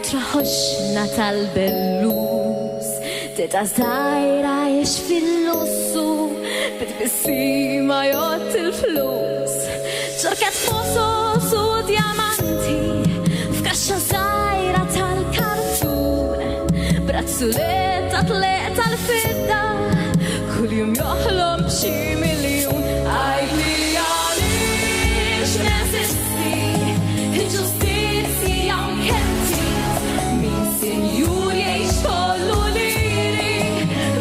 traħoxna tal-bellus Teta żgħira għax fil-lussu Bit-bissima jgħod il-flus ċorket fosos u diamanti F'kaxxa żgħira tal-kartun Brazzuletta tleta l-fidda Kuljum joħlom b'xi miljun Għajli għalix neżisti Il-ġustizja unkenti Min senjur jgħix kollu liri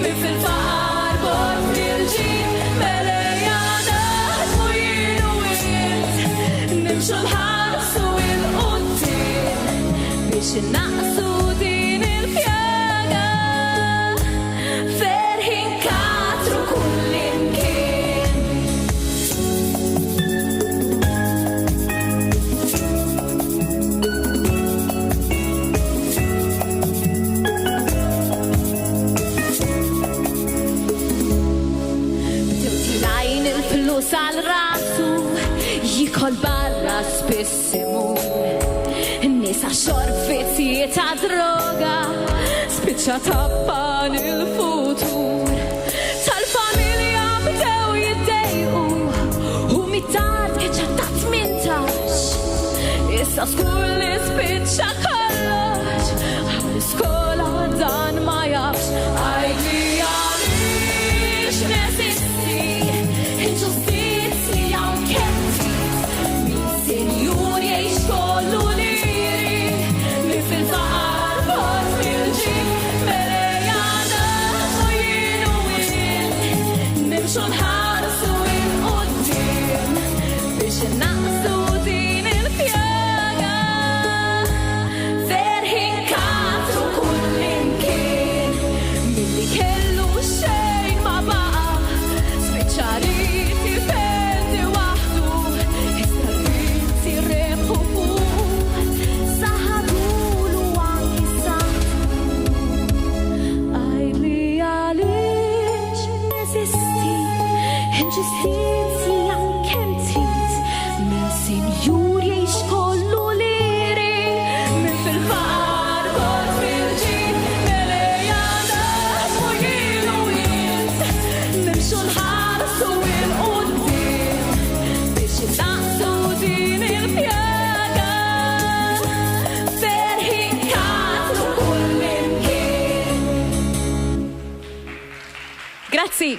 Min fil-faqar bort fil-ġin Meleja naħdmu jien u int Nimxu l-ħarsu il-qudiem Biex innaqsu din il-pjaga Ferħin katru kullimkien Bdewtilajn il-flus għal rasu Jikol barra spissimur Nisa xorfizziet ta' droga Spiċċa tappan il-futur Tal-familja bdew jiddejqu U mit-tard kieċa ta' 18 Issa skur li spiċċa kollox Għal-iskola dan ma jafx Għajli għalix neżisti Il-ġustizja unkenti Min senjur jgħix kollu liri Min fil-faqar bort fil-ġib Meleja naħdmu jien u int Nimxu nħarsu il-qudiem Biex innaqsu din il-pjaga Ferħin katru kullimkien Milli kellu xejn ma baqa Spiċċa rid jifendi waħdu Issa rrid jirrebħu fuq Saħadulu anki saħtu Għajli għalix neżisti Il-ġustizja kemm trid Min senjur jgħix kollu liri Min fil-faqar bort fil-ġid Meleja naħdmu jien u int Nimxu nħarsu il-qudiem Biex innaqsu din il-pjaga Ferħin katru kullimkien Grazzi!